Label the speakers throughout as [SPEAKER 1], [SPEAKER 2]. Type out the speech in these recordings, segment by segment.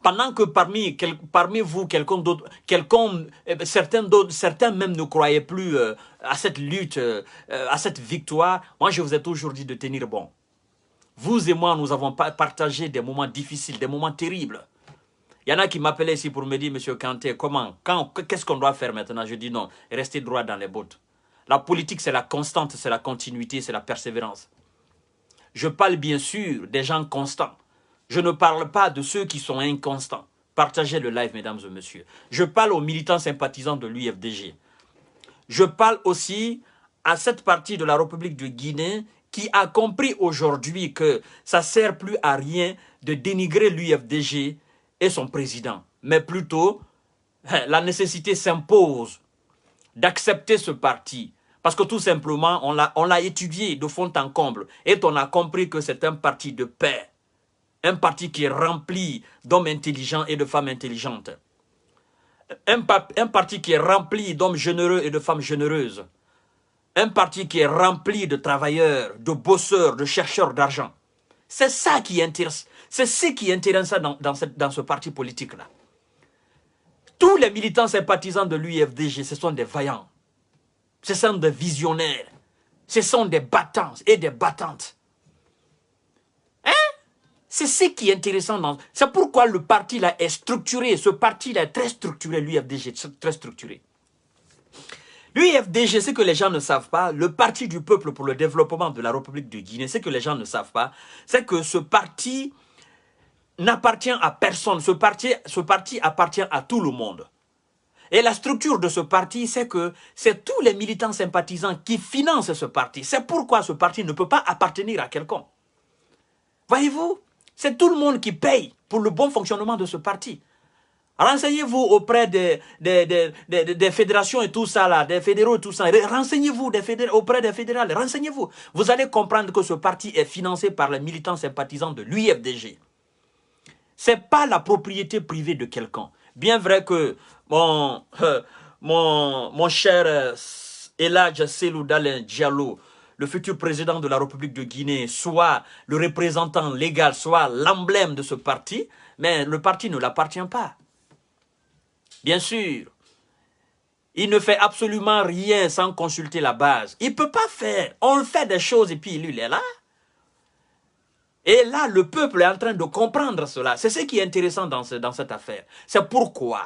[SPEAKER 1] Pendant que parmi vous, certains même ne croyaient plus à cette lutte, à cette victoire, moi je vous ai toujours dit de tenir bon. Vous et moi, nous avons partagé des moments difficiles, des moments terribles. Il y en a qui m'appelaient ici pour me dire, Monsieur Kanté, qu'est-ce qu'on doit faire maintenant? Je dis non, restez droit dans les bottes. La politique, c'est la constante, c'est la continuité, c'est la persévérance. Je parle bien sûr des gens constants. Je ne parle pas de ceux qui sont inconstants. Partagez le live, mesdames et messieurs. Je parle aux militants sympathisants de l'UFDG. Je parle aussi à cette partie de la République de Guinée qui a compris aujourd'hui que ça ne sert plus à rien de dénigrer l'UFDG et son président. Mais plutôt, la nécessité s'impose d'accepter ce parti. Parce que tout simplement, on l'a étudié de fond en comble. Et on a compris que c'est un parti de paix. Un parti qui est rempli d'hommes intelligents et de femmes intelligentes. Un parti qui est rempli d'hommes généreux et de femmes généreuses. Un parti qui est rempli de travailleurs, de bosseurs, de chercheurs d'argent. C'est ça qui intéresse. C'est ce qui est intéressant dans ce parti politique-là. Tous les militants sympathisants de l'UFDG, ce sont des vaillants. Ce sont des visionnaires. Ce sont des battants et des battantes. Hein? C'est ce qui est intéressant. C'est pourquoi le parti-là est structuré. Ce parti-là est très structuré, l'UFDG, très structuré. L'UFDG, ce que les gens ne savent pas, le Parti du peuple pour le développement de la République de Guinée, ce que les gens ne savent pas, c'est que ce parti n'appartient à personne. Ce parti appartient à tout le monde. Et la structure de ce parti, c'est que c'est tous les militants sympathisants qui financent ce parti. C'est pourquoi ce parti ne peut pas appartenir à quelqu'un. Voyez-vous, c'est tout le monde qui paye pour le bon fonctionnement de ce parti. Renseignez-vous auprès des fédérations et tout ça, là, des fédéraux et tout ça. Renseignez-vous auprès des fédérales. Renseignez-vous. Vous allez comprendre que ce parti est financé par les militants sympathisants de l'UFDG. Ce n'est pas la propriété privée de quelqu'un. Bien vrai que mon cher Eladj Selou Dalen Diallo, le futur président de la République de Guinée, soit le représentant légal, soit l'emblème de ce parti, mais le parti ne l'appartient pas. Bien sûr, il ne fait absolument rien sans consulter la base. Il ne peut pas faire. On fait des choses et puis lui, il est là. Et là, le peuple est en train de comprendre cela. C'est ce qui est intéressant dans cette affaire. C'est pourquoi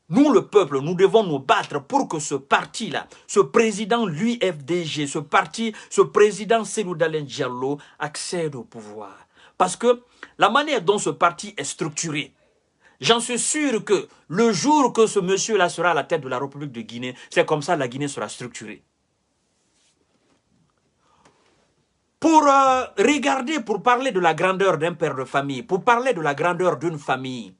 [SPEAKER 1] nous, le peuple, nous devons nous battre pour que ce parti-là, ce président l'UFDG, ce président Selou Dalen Diallo accède au pouvoir. Parce que la manière dont ce parti est structuré, j'en suis sûr que le jour que ce monsieur-là sera à la tête de la République de Guinée, c'est comme ça que la Guinée sera structurée. Pour regarder, pour parler de la grandeur d'un père de famille, pour parler de la grandeur d'une famille,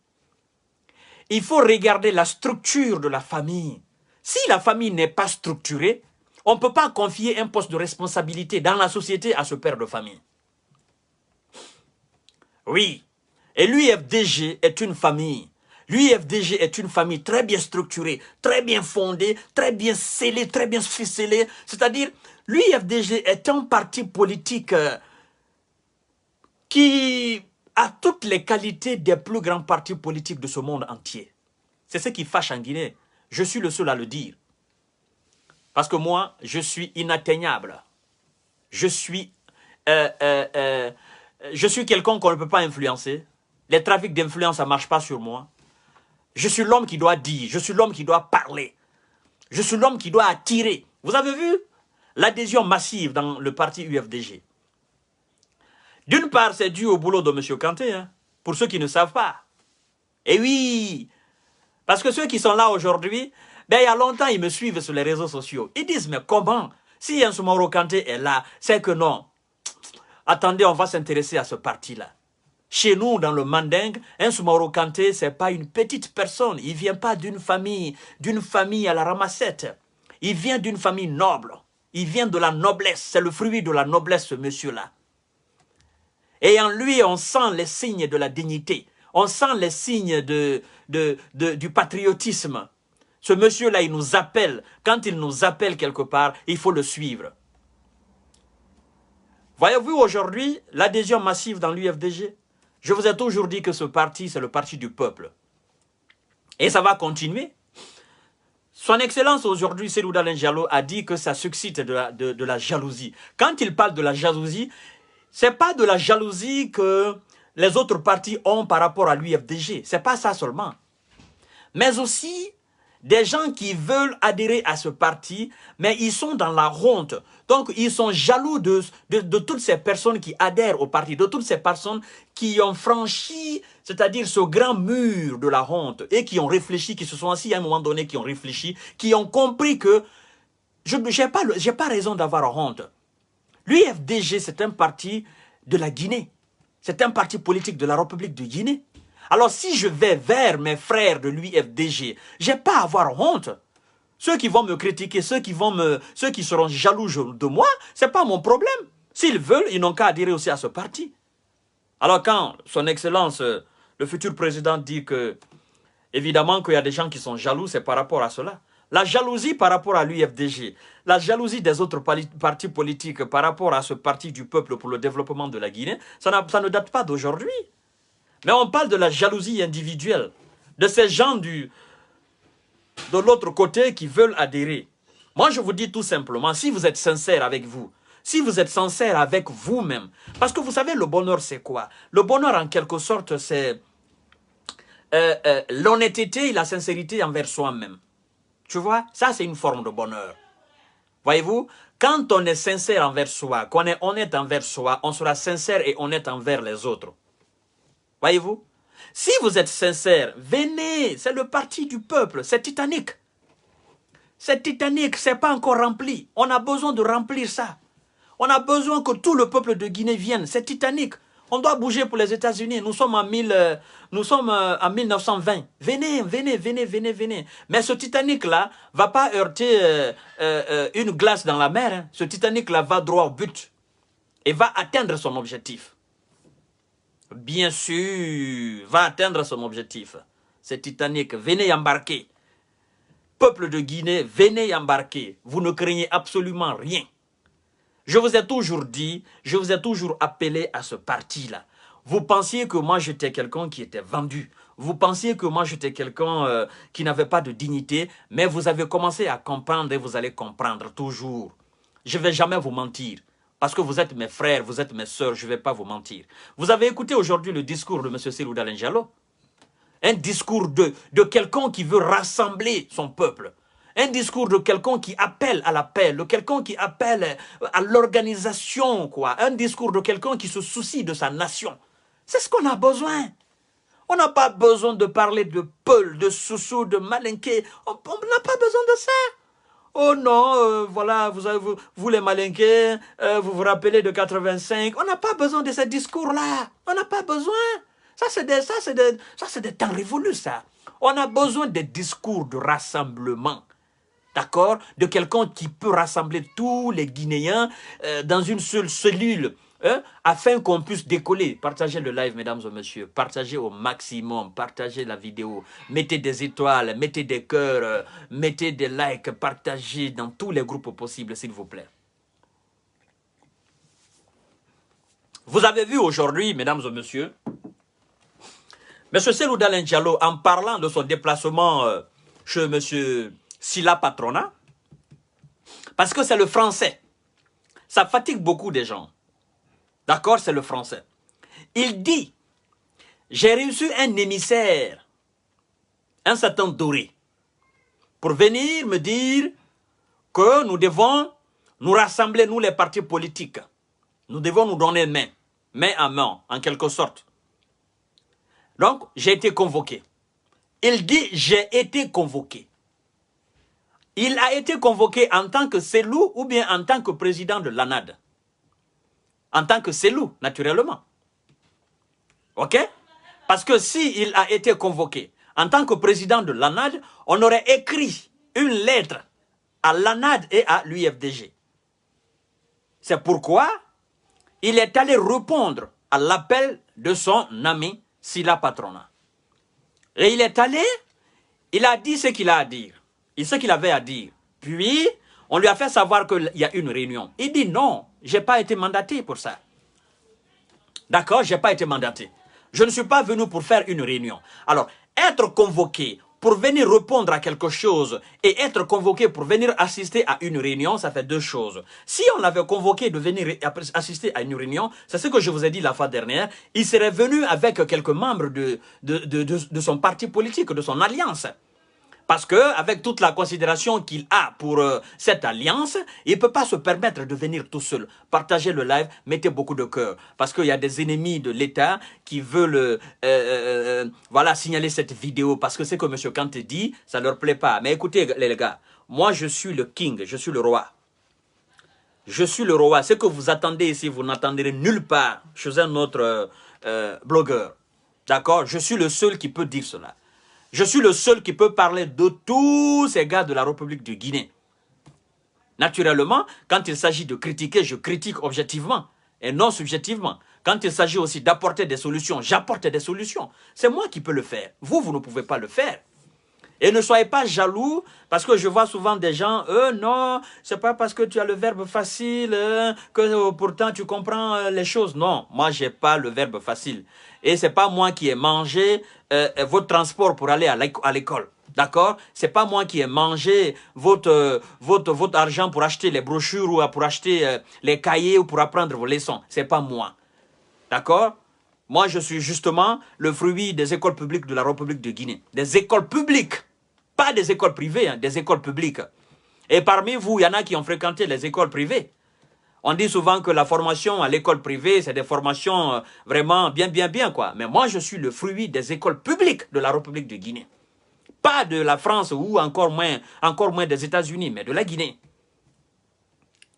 [SPEAKER 1] il faut regarder la structure de la famille. Si la famille n'est pas structurée, on ne peut pas confier un poste de responsabilité dans la société à ce père de famille. Oui. Et l'UFDG est une famille. L'UFDG est une famille très bien structurée, très bien fondée, très bien scellée, très bien ficelée. C'est-à-dire, l'UFDG est un parti politique qui a toutes les qualités des plus grands partis politiques de ce monde entier. C'est ce qui fâche en Guinée. Je suis le seul à le dire. Parce que moi, je suis inatteignable. Je suis quelqu'un qu'on ne peut pas influencer. Les trafics d'influence, ça ne marche pas sur moi. Je suis l'homme qui doit dire, je suis l'homme qui doit parler. Je suis l'homme qui doit attirer. Vous avez vu l'adhésion massive dans le parti UFDG. D'une part, c'est dû au boulot de M. Kanté, hein, pour ceux qui ne savent pas. Et oui, parce que ceux qui sont là aujourd'hui, ben, il y a longtemps, ils me suivent sur les réseaux sociaux. Ils disent, mais comment? Si Soumaoro Kanté est là, c'est que non. Attendez, on va s'intéresser à ce parti-là. Chez nous, dans le Manding, Soumaoro Kanté, ce n'est pas une petite personne. Il ne vient pas d'une famille à la ramassette. Il vient d'une famille noble. Il vient de la noblesse. C'est le fruit de la noblesse, ce monsieur-là. Et en lui, on sent les signes de la dignité. On sent les signes du patriotisme. Ce monsieur-là, il nous appelle. Quand il nous appelle quelque part, il faut le suivre. Voyez-vous aujourd'hui l'adhésion massive dans l'UFDG? Je vous ai toujours dit que ce parti, c'est le parti du peuple. Et ça va continuer. Son Excellence aujourd'hui, Cellou Dalein Diallo, a dit que ça suscite de la jalousie. Quand il parle de la jalousie, ce n'est pas de la jalousie que les autres partis ont par rapport à l'UFDG. Ce n'est pas ça seulement. Mais aussi des gens qui veulent adhérer à ce parti, mais ils sont dans la honte. Donc, ils sont jaloux de toutes ces personnes qui adhèrent au parti, de toutes ces personnes qui ont franchi, c'est-à-dire ce grand mur de la honte, et qui ont réfléchi, qui se sont assis à un moment donné, qui ont réfléchi, qui ont compris que je n'ai pas raison d'avoir honte. L'UFDG, c'est un parti de la Guinée. C'est un parti politique de la République de Guinée. Alors, si je vais vers mes frères de l'UFDG, je n'ai pas à avoir honte. Ceux qui vont me critiquer, ceux qui seront jaloux de moi, ce n'est pas mon problème. S'ils veulent, ils n'ont qu'à adhérer aussi à ce parti. Alors, quand son Excellence, le futur président, dit que, évidemment, qu'il y a des gens qui sont jaloux, c'est par rapport à cela. La jalousie par rapport à l'UFDG, la jalousie des autres partis politiques par rapport à ce parti du peuple pour le développement de la Guinée, ça ne date pas d'aujourd'hui. Mais on parle de la jalousie individuelle, de ces gens de l'autre côté qui veulent adhérer. Moi, je vous dis tout simplement, si vous êtes sincère avec vous, si vous êtes sincère avec vous-même, parce que vous savez, le bonheur, c'est quoi? Le bonheur, en quelque sorte, c'est l'honnêteté et la sincérité envers soi-même. Tu vois, ça, c'est une forme de bonheur. Voyez-vous, quand on est sincère envers soi, qu'on est honnête envers soi, on sera sincère et honnête envers les autres. Voyez-vous? Si vous êtes sincère, venez, c'est le parti du peuple, c'est Titanic. C'est Titanic, c'est pas encore rempli. On a besoin de remplir ça. On a besoin que tout le peuple de Guinée vienne, c'est Titanic. On doit bouger pour les États-Unis. Nous sommes en 1920. Venez, venez, venez, venez, venez. Mais ce Titanic-là ne va pas heurter une glace dans la mer. Hein. Ce Titanic-là va droit au but et va atteindre son objectif. Bien sûr, va atteindre son objectif. C'est Titanic, venez embarquer. Peuple de Guinée, venez embarquer. Vous ne craignez absolument rien. Je vous ai toujours dit, je vous ai toujours appelé à ce parti-là. Vous pensiez que moi j'étais quelqu'un qui était vendu. Vous pensiez que moi j'étais quelqu'un qui n'avait pas de dignité. Mais vous avez commencé à comprendre et vous allez comprendre toujours. Je ne vais jamais vous mentir. Parce que vous êtes mes frères, vous êtes mes sœurs, je ne vais pas vous mentir. Vous avez écouté aujourd'hui le discours de M. Cellou Dalein Diallo. Un discours de quelqu'un qui veut rassembler son peuple. Un discours de quelqu'un qui appelle à la paix, de quelqu'un qui appelle à l'organisation, quoi. Un discours de quelqu'un qui se soucie de sa nation. C'est ce qu'on a besoin. On n'a pas besoin de parler de Peul, de Soussou, de Malinké. On n'a pas besoin de ça. Oh non, voilà, vous les Malinké, vous vous rappelez de 85. On n'a pas besoin de ce discours-là. On n'a pas besoin. Ça, c'est des temps révolus, ça. On a besoin des discours de rassemblement. D'accord? De quelqu'un qui peut rassembler tous les Guinéens dans une seule cellule, hein, afin qu'on puisse décoller. Partagez le live, mesdames et messieurs. Partagez au maximum. Partagez la vidéo. Mettez des étoiles, mettez des cœurs, mettez des likes. Partagez dans tous les groupes possibles, s'il vous plaît. Vous avez vu aujourd'hui, mesdames et messieurs, M. Cellou Dalein Diallo, en parlant de son déplacement chez M. Sylla Patrona, parce que c'est le français. Ça fatigue beaucoup des gens. D'accord, c'est le français. Il dit, j'ai reçu un émissaire, un Satan doré, pour venir me dire que nous devons nous rassembler, nous les partis politiques. Nous devons nous donner main à main, en quelque sorte. Donc, j'ai été convoqué. Il dit, j'ai été convoqué. Il a été convoqué en tant que Cellou ou bien en tant que président de l'ANAD. En tant que Cellou, naturellement. Ok? Parce que s'il a été convoqué en tant que président de l'ANAD, on aurait écrit une lettre à l'ANAD et à l'UFDG. C'est pourquoi il est allé répondre à l'appel de son ami Sylla Patrona. Et il est allé, il a dit ce qu'il a à dire. Ce qu'il avait à dire. Puis, on lui a fait savoir qu'il y a une réunion. Il dit non, je n'ai pas été mandaté pour ça. D'accord, je n'ai pas été mandaté. Je ne suis pas venu pour faire une réunion. Alors, être convoqué pour venir répondre à quelque chose et être convoqué pour venir assister à une réunion, ça fait deux choses. Si on l'avait convoqué de venir assister à une réunion, c'est ce que je vous ai dit la fois dernière, il serait venu avec quelques membres de son parti politique, de son alliance. Parce que avec toute la considération qu'il a pour cette alliance, il ne peut pas se permettre de venir tout seul. Partagez le live, mettez beaucoup de cœur. Parce qu'il y a des ennemis de l'État qui veulent voilà, signaler cette vidéo. Parce que c'est que M. Kante dit, ça ne leur plaît pas. Mais écoutez les gars, moi je suis le king, je suis le roi. Je suis le roi. Ce que vous attendez ici, vous n'attendrez nulle part chez un autre blogueur. D'accord? Je suis le seul qui peut dire cela. Je suis le seul qui peut parler de tous ces gars de la République de Guinée. Naturellement, quand il s'agit de critiquer, je critique objectivement et non subjectivement. Quand il s'agit aussi d'apporter des solutions, j'apporte des solutions. C'est moi qui peux le faire. Vous, vous ne pouvez pas le faire. Et ne soyez pas jaloux, parce que je vois souvent des gens, non, c'est pas parce que tu as le verbe facile que pourtant tu comprends les choses. Non, moi, j'ai pas le verbe facile. Et c'est pas moi qui ai mangé votre transport pour aller à l'école. D'accord? C'est pas moi qui ai mangé votre argent pour acheter les brochures ou pour acheter les cahiers ou pour apprendre vos leçons. C'est pas moi. D'accord? Moi, je suis justement le fruit des écoles publiques de la République de Guinée. Des écoles publiques. Pas des écoles privées, hein, des écoles publiques. Et parmi vous, il y en a qui ont fréquenté les écoles privées. On dit souvent que la formation à l'école privée, c'est des formations vraiment bien, quoi. Mais moi, je suis le fruit des écoles publiques de la République de Guinée. Pas de la France ou encore moins des États-Unis, mais de la Guinée.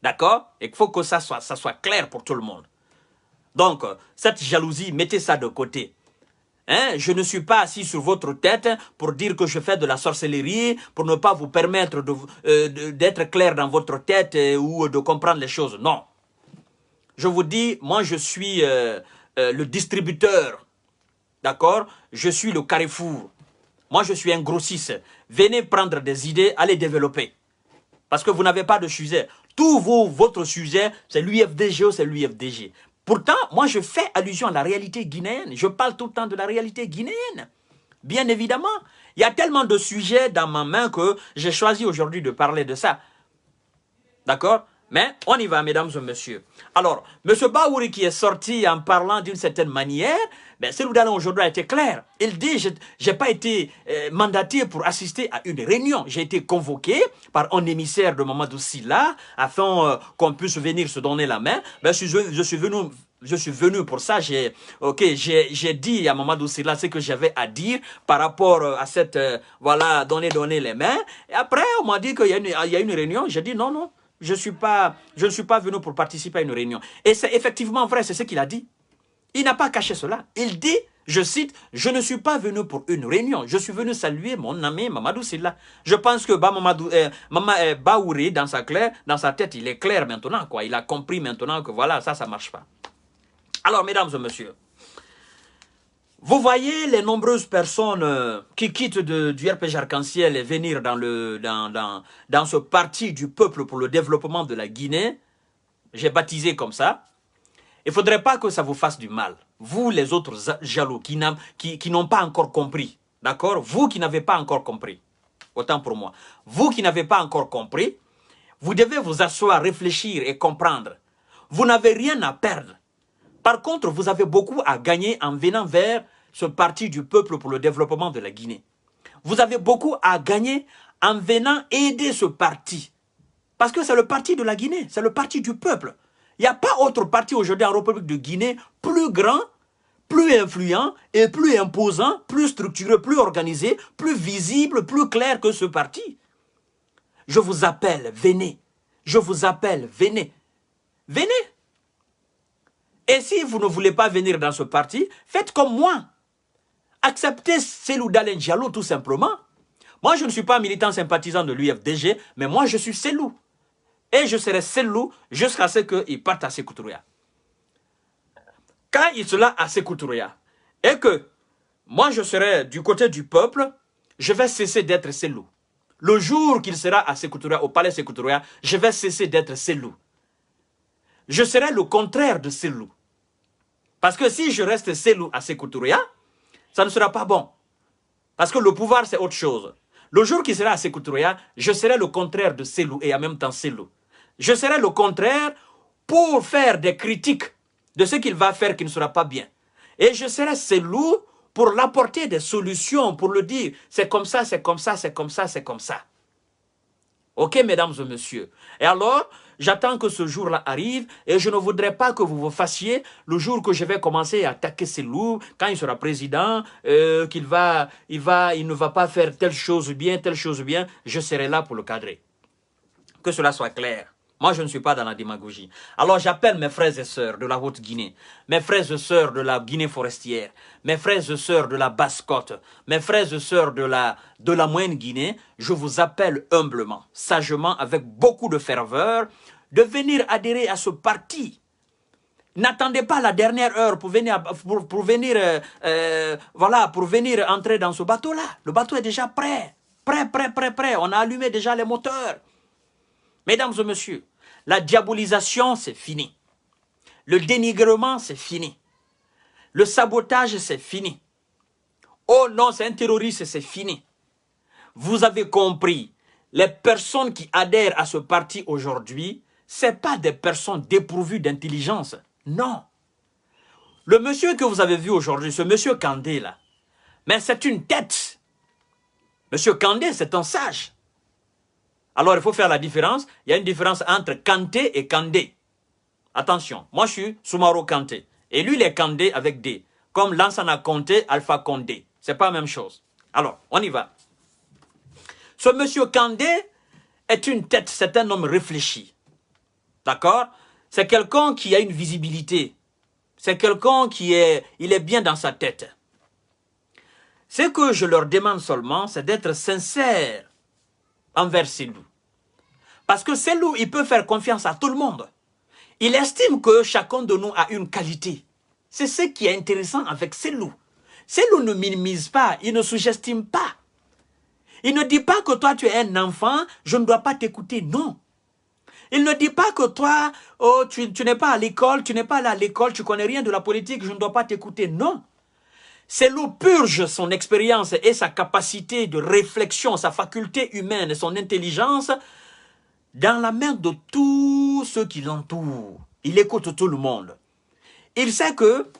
[SPEAKER 1] D'accord? Et il faut que ça soit clair pour tout le monde. Donc, cette jalousie, mettez ça de côté. Hein? Je ne suis pas assis sur votre tête pour dire que je fais de la sorcellerie, pour ne pas vous permettre d'être clair dans votre tête ou de comprendre les choses. Non. Je vous dis, moi je suis le distributeur. D'accord? Je suis le carrefour. Moi je suis un grossiste. Venez prendre des idées, allez développer. Parce que vous n'avez pas de sujet. Tout votre sujet, c'est l'UFDG ou c'est l'UFDG. Pourtant, moi, je fais allusion à la réalité guinéenne. Je parle tout le temps de la réalité guinéenne. Bien évidemment. Il y a tellement de sujets dans ma main que j'ai choisi aujourd'hui de parler de ça. D'accord? Mais on y va, mesdames et messieurs. Alors, M. Baouri qui est sorti en parlant d'une certaine manière, ben, Cellou Dalein aujourd'hui a été clair. Il dit, je n'ai pas été mandaté pour assister à une réunion. J'ai été convoqué par un émissaire de Mamadou Sylla afin qu'on puisse venir se donner la main. Ben, je suis venu pour ça. J'ai dit à Mamadou Sylla ce que j'avais à dire par rapport à cette, voilà, donner les mains. Et après, on m'a dit qu'il y a une réunion. J'ai dit non. Je ne suis pas venu pour participer à une réunion. Et c'est effectivement vrai, c'est ce qu'il a dit. Il n'a pas caché cela. Il dit, je cite, « Je ne suis pas venu pour une réunion. Je suis venu saluer mon ami Mamadou Sylla. » Je pense que Baouri, dans sa tête, il est clair maintenant, quoi. Il a compris maintenant que voilà, ça ne marche pas. Alors, mesdames et messieurs, vous voyez les nombreuses personnes qui quittent du RPG Arc-en-Ciel et venir dans ce parti du peuple pour le développement de la Guinée. J'ai baptisé comme ça. Il ne faudrait pas que ça vous fasse du mal. Vous, les autres jaloux, qui n'ont pas encore compris. D'accord? Vous qui n'avez pas encore compris. Autant pour moi. Vous qui n'avez pas encore compris, vous devez vous asseoir, réfléchir et comprendre. Vous n'avez rien à perdre. Par contre, vous avez beaucoup à gagner en venant vers ce parti du peuple pour le développement de la Guinée. Vous avez beaucoup à gagner en venant aider ce parti. Parce que c'est le parti de la Guinée, c'est le parti du peuple. Il n'y a pas autre parti aujourd'hui en République de Guinée plus grand, plus influent et plus imposant, plus structuré, plus organisé, plus visible, plus clair que ce parti. Je vous appelle, venez. Je vous appelle, venez. Venez. Et si vous ne voulez pas venir dans ce parti, faites comme moi. Acceptez Cellou Dalein Diallo tout simplement. Moi, je ne suis pas militant sympathisant de l'UFDG, mais moi, je suis Cellou. Et je serai Cellou jusqu'à ce qu'il parte à Sékou Touré. Quand il sera à Sékou Touré et que moi, je serai du côté du peuple, je vais cesser d'être Cellou. Le jour qu'il sera à Sékou Touré, au palais Sékou Touré, je vais cesser d'être Cellou. Je serai le contraire de Cellou. Parce que si je reste Selou à Sékou Touré, ça ne sera pas bon. Parce que le pouvoir, c'est autre chose. Le jour qui sera à Sékou Touré, je serai le contraire de Selou et en même temps Selou. Je serai le contraire pour faire des critiques de ce qu'il va faire qui ne sera pas bien. Et je serai Selou pour l'apporter des solutions, pour le dire, c'est comme ça, c'est comme ça, c'est comme ça, c'est comme ça. Ok, mesdames et messieurs. Et alors, j'attends que ce jour-là arrive et je ne voudrais pas que vous vous fassiez le jour que je vais commencer à attaquer Selou, quand il sera président, il ne va pas faire telle chose bien, je serai là pour le cadrer. Que cela soit clair. Moi, je ne suis pas dans la démagogie. Alors, j'appelle mes frères et sœurs de la Haute-Guinée, mes frères et sœurs de la Guinée forestière, mes frères et sœurs de la Basse-Côte, mes frères et sœurs de la Moyenne-Guinée. Je vous appelle humblement, sagement, avec beaucoup de ferveur, de venir adhérer à ce parti. N'attendez pas la dernière heure pour venir, pour venir entrer dans ce bateau-là. Le bateau est déjà prêt. Prêt. On a allumé déjà les moteurs. Mesdames et messieurs, la diabolisation, c'est fini. Le dénigrement, c'est fini. Le sabotage, c'est fini. Oh non, c'est un terroriste, c'est fini. Vous avez compris, les personnes qui adhèrent à ce parti aujourd'hui, ce n'est pas des personnes dépourvues d'intelligence. Non. Le monsieur que vous avez vu aujourd'hui, ce monsieur Kandé là, mais c'est une tête. Monsieur Kandé, c'est un sage. Alors, il faut faire la différence. Il y a une différence entre Kanté et Kandé. Attention, moi, je suis Soumaro Kanté. Et lui, il est Kandé avec D. Comme Lansana Conté, Alpha Condé. C'est pas la même chose. Alors, on y va. Ce monsieur Kandé est une tête, c'est un homme réfléchi. D'accord? C'est quelqu'un qui a une visibilité. C'est quelqu'un il est bien dans sa tête. Ce que je leur demande seulement, c'est d'être sincère envers Selou. Parce que Selou, il peut faire confiance à tout le monde. Il estime que chacun de nous a une qualité. C'est ce qui est intéressant avec Selou. Selou ne minimise pas, il ne sous-estime pas. Il ne dit pas que toi tu es un enfant, je ne dois pas t'écouter, non. Il ne dit pas que toi, oh, tu n'es pas à l'école, tu n'es pas allé à l'école, tu ne connais rien de la politique, je ne dois pas t'écouter, non. Selou purge son expérience et sa capacité de réflexion, sa faculté humaine, son intelligence dans la main de tous ceux qui l'entourent. Il écoute tout le monde. Il sait que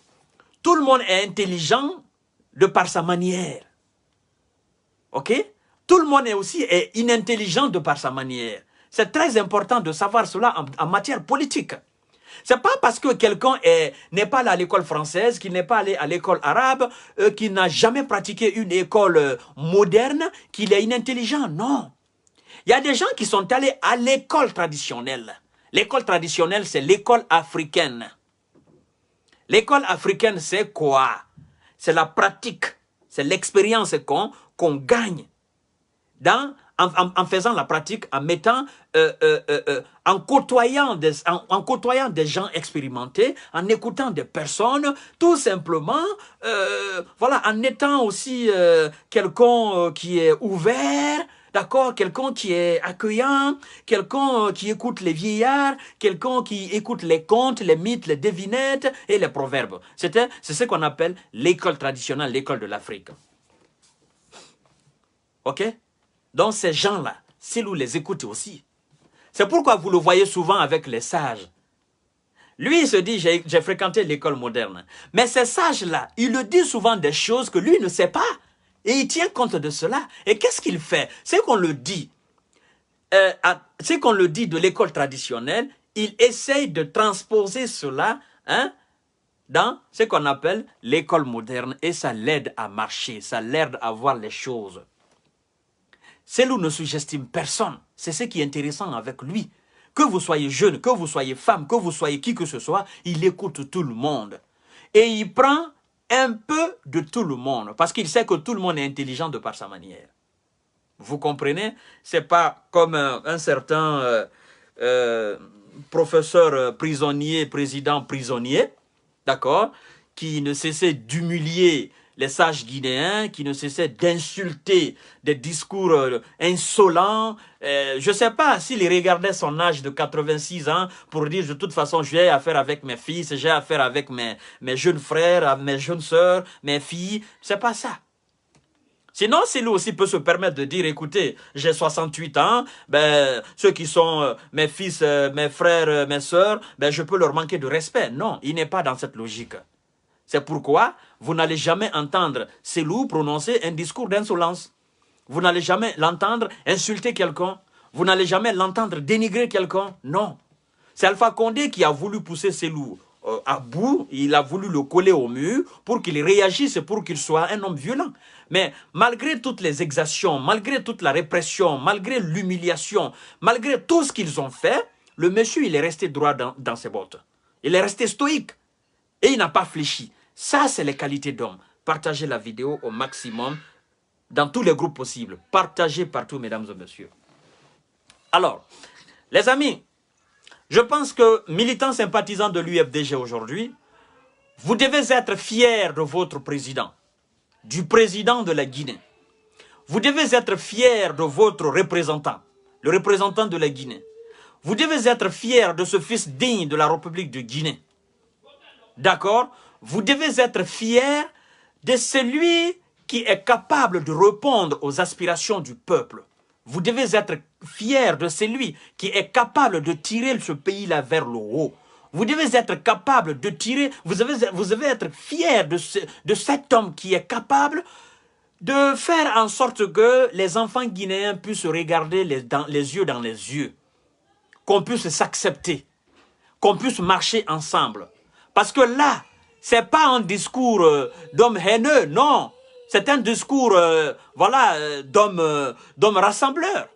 [SPEAKER 1] tout le monde est intelligent de par sa manière. Ok? Tout le monde est aussi inintelligent de par sa manière. C'est très important de savoir cela en matière politique. C'est pas parce que quelqu'un n'est pas allé à l'école française, qu'il n'est pas allé à l'école arabe, qu'il n'a jamais pratiqué une école moderne, qu'il est inintelligent. Non. Il y a des gens qui sont allés à l'école traditionnelle. L'école traditionnelle, c'est l'école africaine. L'école africaine, c'est quoi? C'est la pratique. C'est l'expérience qu'on gagne en faisant la pratique, en mettant, en côtoyant des gens expérimentés, en écoutant des personnes, tout simplement, voilà, en étant aussi quelqu'un qui est ouvert, d'accord, quelqu'un qui est accueillant, quelqu'un qui écoute les vieillards, quelqu'un qui écoute les contes, les mythes, les devinettes et les proverbes. C'est ce qu'on appelle l'école traditionnelle, l'école de l'Afrique. Ok? Donc ces gens-là, Selou les écoute aussi. C'est pourquoi vous le voyez souvent avec les sages. Lui, il se dit, j'ai fréquenté l'école moderne. Mais ces sages-là, il le dit souvent des choses que lui ne sait pas. Et il tient compte de cela. Et qu'est-ce qu'il fait? C'est qu'on le dit. C'est qu'on le dit de l'école traditionnelle, il essaye de transposer cela dans ce qu'on appelle l'école moderne. Et ça l'aide à marcher, ça l'aide à voir les choses. Selou ne sous-estime personne. C'est ce qui est intéressant avec lui. Que vous soyez jeune, que vous soyez femme, que vous soyez qui que ce soit, il écoute tout le monde. Et il prend un peu de tout le monde. Parce qu'il sait que tout le monde est intelligent de par sa manière. Vous comprenez? Ce n'est pas comme un certain professeur prisonnier, président prisonnier, d'accord, qui ne cessait d'humilier les sages guinéens qui ne cessaient d'insulter des discours insolents. Je ne sais pas s'il regardait son âge de 86 ans pour dire de toute façon j'ai affaire avec mes fils, j'ai affaire avec mes jeunes frères, mes jeunes sœurs, mes filles. C'est pas ça. Sinon, Cellou aussi peut se permettre de dire, écoutez, j'ai 68 ans, ben, ceux qui sont mes fils, mes frères, mes sœurs, ben, je peux leur manquer de respect. Non, il n'est pas dans cette logique. C'est pourquoi vous n'allez jamais entendre Cellou prononcer un discours d'insolence. Vous n'allez jamais l'entendre insulter quelqu'un. Vous n'allez jamais l'entendre dénigrer quelqu'un. Non. C'est Alpha Condé qui a voulu pousser Cellou à bout. Il a voulu le coller au mur pour qu'il réagisse, pour qu'il soit un homme violent. Mais malgré toutes les exactions, malgré toute la répression, malgré l'humiliation, malgré tout ce qu'ils ont fait, le monsieur, il est resté droit dans ses bottes. Il est resté stoïque. Et il n'a pas fléchi. Ça, c'est les qualités d'homme. Partagez la vidéo au maximum dans tous les groupes possibles. Partagez partout, mesdames et messieurs. Alors, les amis, je pense que militants sympathisants de l'UFDG aujourd'hui, vous devez être fiers de votre président, du président de la Guinée. Vous devez être fiers de votre représentant, le représentant de la Guinée. Vous devez être fiers de ce fils digne de la République de Guinée. D'accord? Vous devez être fiers de celui qui est capable de répondre aux aspirations du peuple. Vous devez être fiers de celui qui est capable de tirer ce pays-là vers le haut. Vous devez être capable de tirer, vous devez être fiers de cet homme qui est capable de faire en sorte que les enfants guinéens puissent se regarder les yeux dans les yeux. Qu'on puisse s'accepter, qu'on puisse marcher ensemble. Parce que là, ce n'est pas un discours d'homme haineux, non. C'est un discours voilà, d'homme rassembleur.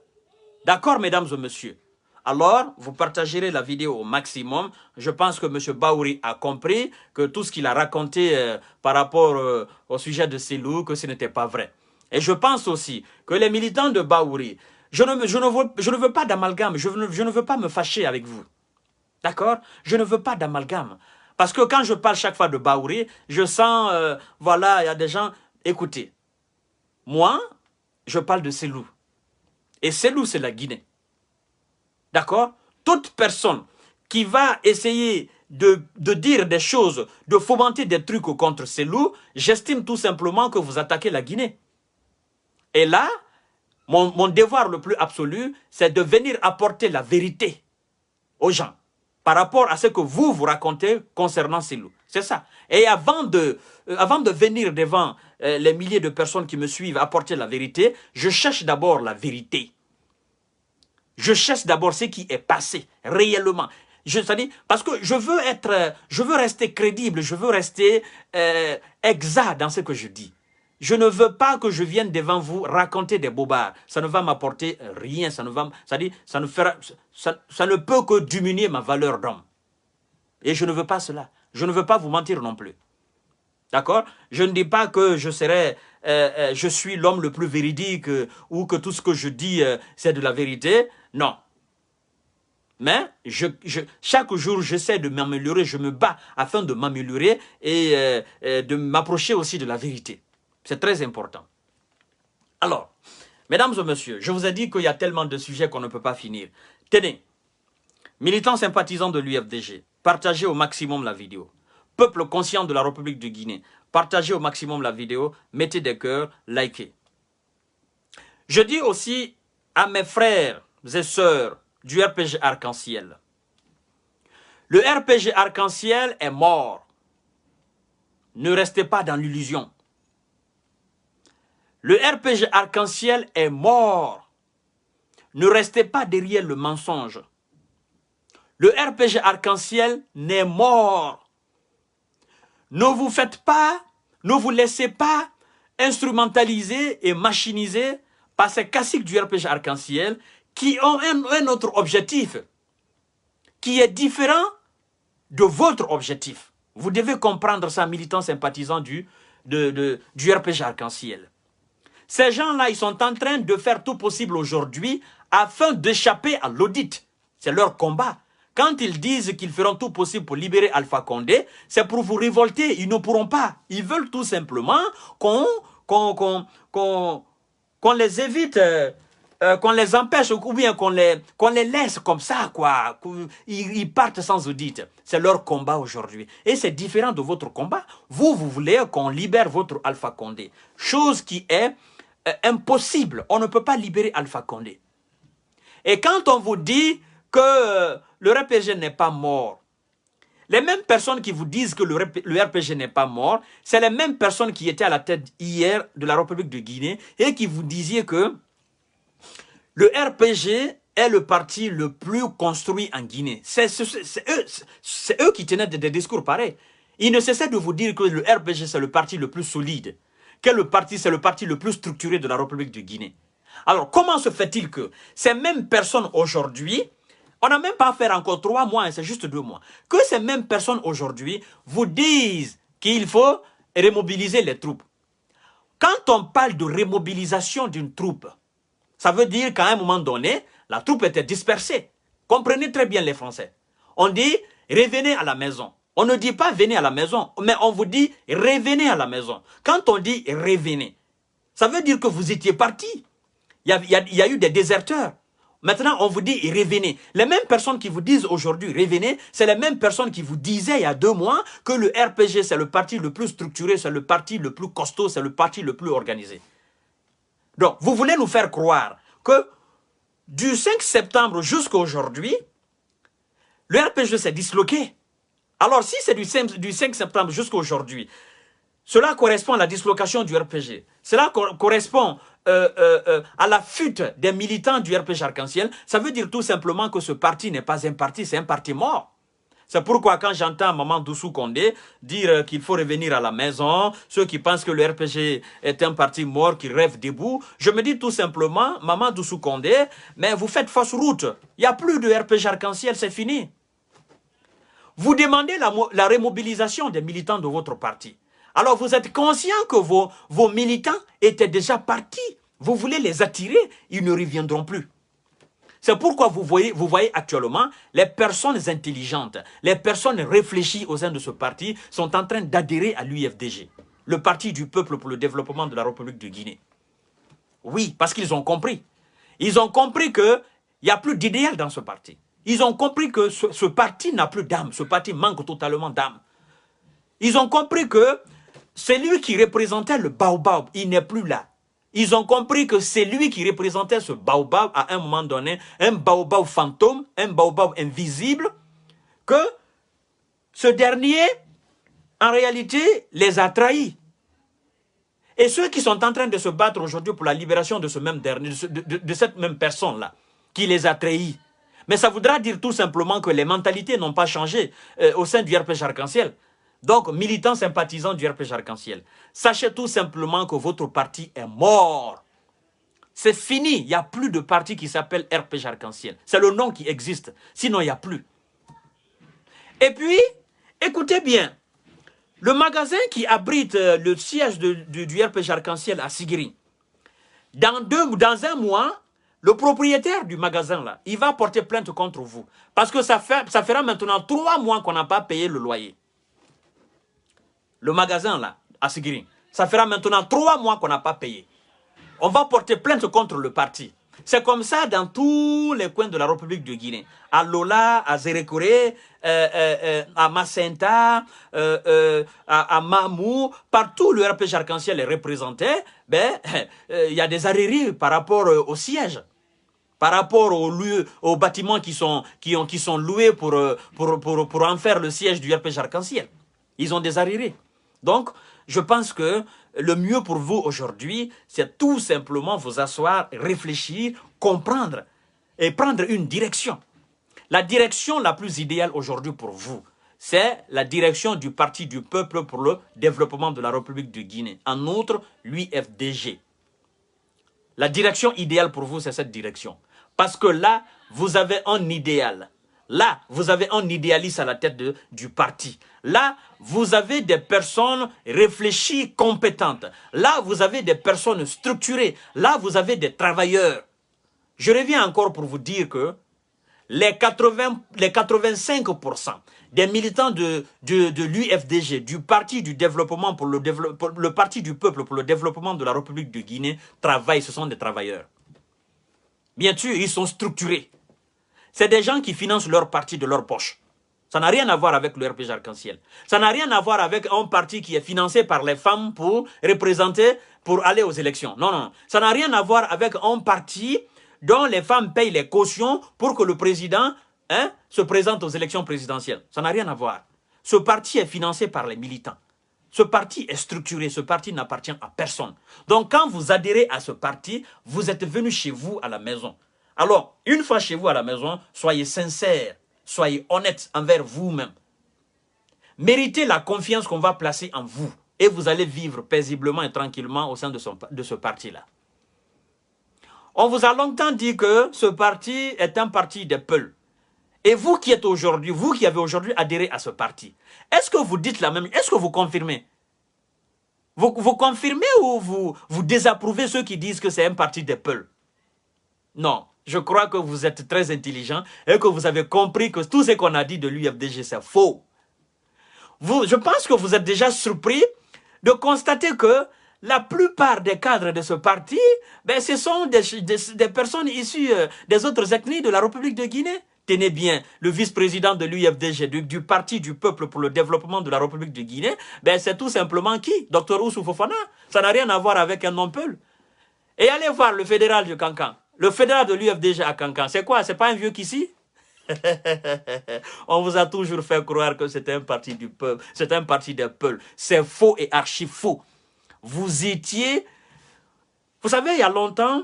[SPEAKER 1] D'accord, mesdames et messieurs? Alors, vous partagerez la vidéo au maximum. Je pense que M. Baouri a compris que tout ce qu'il a raconté par rapport au sujet de Cellou, que ce n'était pas vrai. Et je pense aussi que les militants de Baouri, je ne veux pas d'amalgame, je ne veux pas me fâcher avec vous. D'accord? Je ne veux pas d'amalgame. Parce que quand je parle chaque fois de Baouri, je sens, voilà, il y a des gens... Écoutez, moi, je parle de Cellou. Et Cellou, c'est la Guinée. D'accord? Toute personne qui va essayer de dire des choses, de fomenter des trucs contre Cellou, j'estime tout simplement que vous attaquez la Guinée. Et là, mon devoir le plus absolu, c'est de venir apporter la vérité aux gens par rapport à ce que vous racontez concernant Cellou. C'est ça. Et avant de venir devant les milliers de personnes qui me suivent apporter la vérité, je cherche d'abord la vérité. Je cherche d'abord ce qui est passé réellement. Parce que je veux rester crédible, je veux rester exact dans ce que je dis. Je ne veux pas que je vienne devant vous raconter des bobards. Ça ne va m'apporter rien. Ça ne peut que diminuer ma valeur d'homme. Et je ne veux pas cela. Je ne veux pas vous mentir non plus. D'accord? Je ne dis pas que je suis l'homme le plus véridique ou que tout ce que je dis, c'est de la vérité. Non. Mais chaque jour, j'essaie de m'améliorer. Je me bats afin de m'améliorer et de m'approcher aussi de la vérité. C'est très important. Alors, mesdames et messieurs, je vous ai dit qu'il y a tellement de sujets qu'on ne peut pas finir. Tenez, militants sympathisants de l'UFDG, partagez au maximum la vidéo. Peuple conscient de la République de Guinée, partagez au maximum la vidéo, mettez des cœurs, likez. Je dis aussi à mes frères et sœurs du RPG Arc-en-Ciel, le RPG Arc-en-Ciel est mort. Ne restez pas dans l'illusion. Le RPG Arc-en-Ciel est mort. Ne restez pas derrière le mensonge. Le RPG Arc-en-Ciel n'est mort. Ne vous faites pas, ne vous laissez pas instrumentaliser et machiniser par ces classiques du RPG Arc-en-Ciel qui ont un autre objectif qui est différent de votre objectif. Vous devez comprendre ça, militants sympathisants du RPG Arc-en-Ciel. Ces gens-là, ils sont en train de faire tout possible aujourd'hui afin d'échapper à l'audit. C'est leur combat. Quand ils disent qu'ils feront tout possible pour libérer Alpha Condé, c'est pour vous révolter. Ils ne pourront pas. Ils veulent tout simplement qu'on les évite, qu'on les empêche ou bien qu'on les laisse comme ça, quoi. Ils partent sans audit. C'est leur combat aujourd'hui. Et c'est différent de votre combat. Vous voulez qu'on libère votre Alpha Condé. Chose qui est impossible. On ne peut pas libérer Alpha Condé. Et quand on vous dit que le RPG n'est pas mort, les mêmes personnes qui vous disent que le RPG n'est pas mort, c'est les mêmes personnes qui étaient à la tête hier de la République de Guinée et qui vous disiez que le RPG est le parti le plus construit en Guinée. C'est eux qui tenaient des discours pareils. Ils ne cessaient de vous dire que le RPG c'est le parti le plus solide, que le parti c'est le parti le plus structuré de la République de Guinée. Alors comment se fait-il que ces mêmes personnes aujourd'hui, on n'a même pas fait encore 3 mois, hein, c'est juste 2 mois, que ces mêmes personnes aujourd'hui vous disent qu'il faut remobiliser les troupes. Quand on parle de remobilisation d'une troupe, ça veut dire qu'à un moment donné, la troupe était dispersée. Comprenez très bien les Français. On dit revenez à la maison. On ne dit pas venez à la maison, mais on vous dit revenez à la maison. Quand on dit revenez, ça veut dire que vous étiez partis. Il y a eu des déserteurs. Maintenant, on vous dit revenez. Les mêmes personnes qui vous disent aujourd'hui revenez, c'est les mêmes personnes qui vous disaient il y a 2 mois que le RPG, c'est le parti le plus structuré, c'est le parti le plus costaud, c'est le parti le plus organisé. Donc, vous voulez nous faire croire que du 5 septembre jusqu'à aujourd'hui, le RPG s'est disloqué. Alors, si c'est du 5 septembre jusqu'à aujourd'hui, cela correspond à la dislocation du RPG. Cela correspond à la fuite des militants du RPG Arc-en-Ciel. Ça veut dire tout simplement que ce parti n'est pas un parti, c'est un parti mort. C'est pourquoi quand j'entends Maman Doussou Condé dire qu'il faut revenir à la maison, ceux qui pensent que le RPG est un parti mort, qui rêve debout, je me dis tout simplement, Maman Doussou Condé, mais vous faites fausse route. Il n'y a plus de RPG Arc-en-Ciel, c'est fini. Vous demandez la remobilisation des militants de votre parti. Alors vous êtes conscient que vos militants étaient déjà partis. Vous voulez les attirer, ils ne reviendront plus. C'est pourquoi vous voyez actuellement les personnes intelligentes, les personnes réfléchies au sein de ce parti sont en train d'adhérer à l'UFDG, le parti du peuple pour le développement de la République de Guinée. Oui, parce qu'ils ont compris. Ils ont compris qu'il n'y a plus d'idéal dans ce parti. Ils ont compris que ce parti n'a plus d'âme, ce parti manque totalement d'âme. Ils ont compris que c'est lui qui représentait le baobab, il n'est plus là. Ils ont compris que c'est lui qui représentait ce baobab à un moment donné, un baobab fantôme, un baobab invisible, que ce dernier, en réalité, les a trahis. Et ceux qui sont en train de se battre aujourd'hui pour la libération de ce même dernier, de cette même personne-là, qui les a trahis. Mais ça voudra dire tout simplement que les mentalités n'ont pas changé au sein du RPG Arc-en-Ciel. Donc, militants sympathisants du RPG Arc-en-Ciel, sachez tout simplement que votre parti est mort. C'est fini, il n'y a plus de parti qui s'appelle RPG Arc-en-Ciel. C'est le nom qui existe, sinon il n'y a plus. Et puis, écoutez bien, le magasin qui abrite le siège du RPG Arc-en-Ciel à Sigiri, dans un mois, le propriétaire du magasin, là, il va porter plainte contre vous. Parce que ça fera maintenant 3 mois qu'on n'a pas payé le loyer. Le magasin, là, à Sigiri, ça fera maintenant 3 mois qu'on n'a pas payé. On va porter plainte contre le parti. C'est comme ça dans tous les coins de la République de Guinée. À Lola, à Zérékoré, à Macenta, à Mamou, partout le RPG Arc-en-Ciel est représenté, ben, y a des arrêts par rapport au siège. Par rapport aux bâtiments qui sont loués pour en faire le siège du RPG Arc-en-Ciel. Ils ont des arrêts. Donc, je pense que le mieux pour vous aujourd'hui, c'est tout simplement vous asseoir, réfléchir, comprendre et prendre une direction. La direction la plus idéale aujourd'hui pour vous, c'est la direction du Parti du Peuple pour le développement de la République de Guinée. En outre, l'UFDG. La direction idéale pour vous, c'est cette direction. Parce que là, vous avez un idéal. Là, vous avez un idéaliste à la tête du parti. Là, vous avez des personnes réfléchies, compétentes. Là, vous avez des personnes structurées. Là, vous avez des travailleurs. Je reviens encore pour vous dire que les 85% des militants de l'UFDG, du Parti du développement pour le Parti du peuple pour le développement de la République de Guinée, travaillent, ce sont des travailleurs. Bien sûr, ils sont structurés. C'est des gens qui financent leur parti de leur poche. Ça n'a rien à voir avec le RPG Arc-en-Ciel. Ça n'a rien à voir avec un parti qui est financé par les femmes pour représenter, pour aller aux élections. Non, non. Ça n'a rien à voir avec un parti dont les femmes payent les cautions pour que le président se présente aux élections présidentielles. Ça n'a rien à voir. Ce parti est financé par les militants. Ce parti est structuré, ce parti n'appartient à personne. Donc quand vous adhérez à ce parti, vous êtes venu chez vous à la maison. Alors, une fois chez vous à la maison, soyez sincère, soyez honnête envers vous-même. Méritez la confiance qu'on va placer en vous. Et vous allez vivre paisiblement et tranquillement au sein de ce parti-là. On vous a longtemps dit que ce parti est un parti des Peuls. Et vous qui êtes aujourd'hui, vous qui avez aujourd'hui adhéré à ce parti, est-ce que vous dites la même chose? Est-ce que vous confirmez? Vous confirmez ou vous désapprouvez ceux qui disent que c'est un parti des Peuls? Non, je crois que vous êtes très intelligent et que vous avez compris que tout ce qu'on a dit de l'UFDG, c'est faux. Je pense que vous êtes déjà surpris de constater que la plupart des cadres de ce parti, ben, ce sont des personnes issues des autres ethnies de la République de Guinée. Tenez bien, le vice-président de l'UFDG, du Parti du peuple pour le développement de la République de Guinée, ben, c'est tout simplement qui? Dr Oussou Fofana. Ça n'a rien à voir avec un non-peul. Et allez voir le fédéral de Cancan. Le fédéral de l'UFDG à Cancan, c'est quoi? C'est pas un vieux qu'ici? On vous a toujours fait croire que c'était un parti du peuple, c'est un parti des peuples. C'est faux et archi faux. Vous étiez, vous savez, il y a longtemps,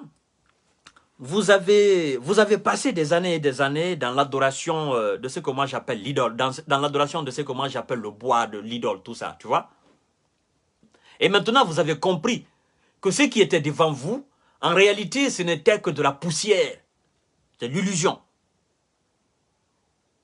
[SPEAKER 1] vous avez passé des années et des années dans l'adoration de ce que moi j'appelle l'idole, dans l'adoration de ce que moi j'appelle le bois de l'idole, tout ça, tu vois. Et maintenant, vous avez compris que ce qui était devant vous, en réalité, ce n'était que de la poussière. C'est l'illusion.